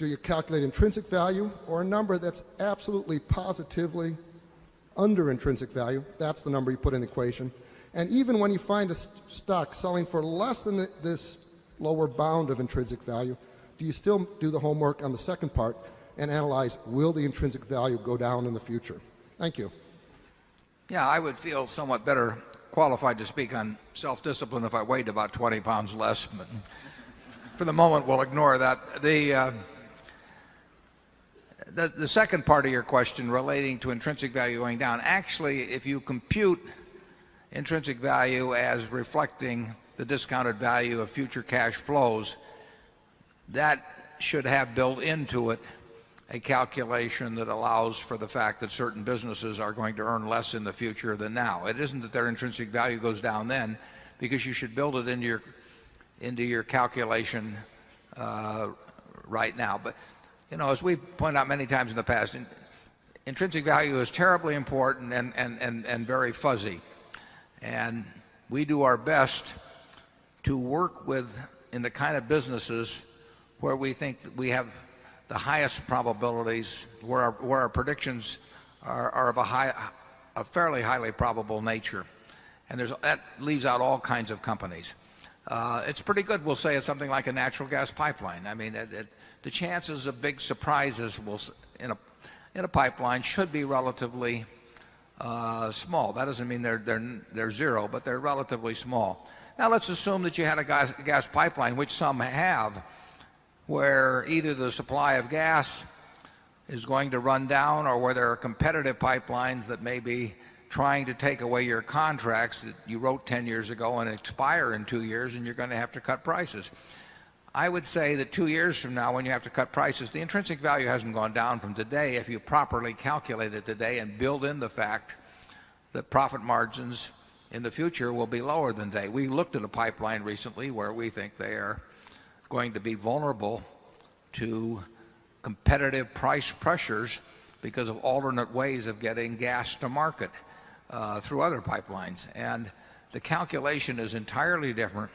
Do you calculate intrinsic value or a number that's absolutely positively under intrinsic value? That's the number you put in the equation. And even when you find a stock selling for less than this lower bound of intrinsic value, do you still do the homework on the second part and analyze, will the intrinsic value go down in the future? Thank you. Yeah, I would feel somewhat better qualified to speak on self-discipline if I weighed about 20 pounds less. But for the moment, we'll ignore that. The second part of your question relating to intrinsic value going down, actually, if you compute intrinsic value as reflecting the discounted value of future cash flows, that should have built into it a calculation that allows for the fact that certain businesses are going to earn less in the future than now. It isn't that their intrinsic value goes down then, because you should build it into your calculation right now. But as we've pointed out many times in the past, intrinsic value is terribly important and very fuzzy. And we do our best to work with in the kind of businesses where we think that we have the highest probabilities, where our predictions are of a fairly highly probable nature. And that leaves out all kinds of companies. It's pretty good, we'll say, it's something like a natural gas pipeline. I mean, the chances of big surprises in a pipeline should be relatively small. That doesn't mean they're zero, but they're relatively small. Now let's assume that you had a gas pipeline, which some have, where either the supply of gas is going to run down, or where there are competitive pipelines that may be trying to take away your contracts that you wrote 10 years ago and expire in 2 years, and you're going to have to cut prices. I would say that 2 years from now, when you have to cut prices, the intrinsic value hasn't gone down from today if you properly calculate it today and build in the fact that profit margins in the future will be lower than today. We looked at a pipeline recently where we think they are going to be vulnerable to competitive price pressures because of alternate ways of getting gas to market through other pipelines. And the calculation is entirely different.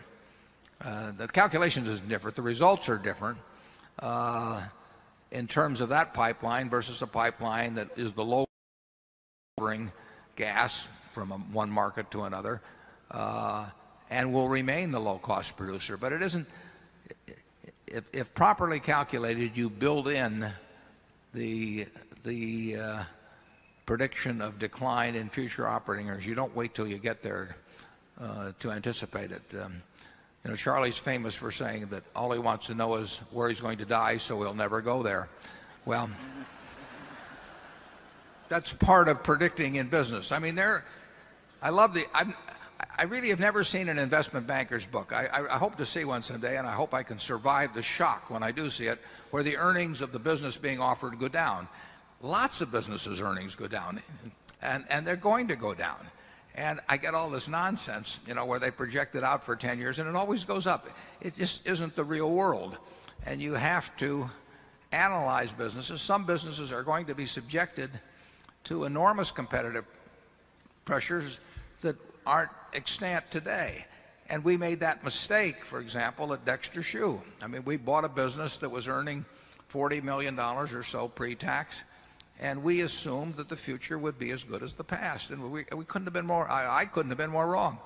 The calculation isn't different. The results are different in terms of that pipeline versus a pipeline that is the lowering gas from one market to another and will remain the low-cost producer. But it isn't. If properly calculated, you build in the prediction of decline in future operating earnings. You don't wait till you get there to anticipate it. Charlie's famous for saying that all he wants to know is where he's going to die, so he'll never go there. Well, that's part of predicting in business. I mean, I really have never seen an investment banker's book. I hope to see one someday, and I hope I can survive the shock when I do see it, where the earnings of the business being offered go down. Lots of businesses' earnings go down, and they're going to go down. And I get all this nonsense, where they project it out for 10 years, and it always goes up. It just isn't the real world. And you have to analyze businesses. Some businesses are going to be subjected to enormous competitive pressures that aren't extant today. And we made that mistake, for example, at Dexter Shoe. I mean, we bought a business that was earning $40 million or so pre-tax, and we assumed that the future would be as good as the past. And we couldn't have been more, I couldn't have been more wrong.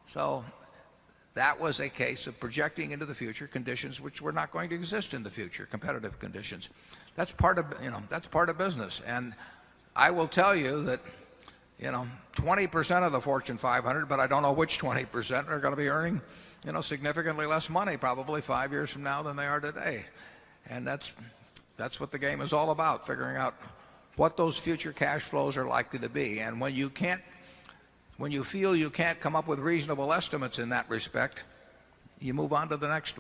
So that was a case of projecting into the future conditions which were not going to exist in the future, competitive conditions. That's part of business. And I will tell you that 20% of the Fortune 500, but I don't know which 20% are going to be earning, significantly less money probably 5 years from now than they are today. And that's what the game is all about, figuring out what those future cash flows are likely to be. And when you feel you can't come up with reasonable estimates in that respect, you move on to the next one.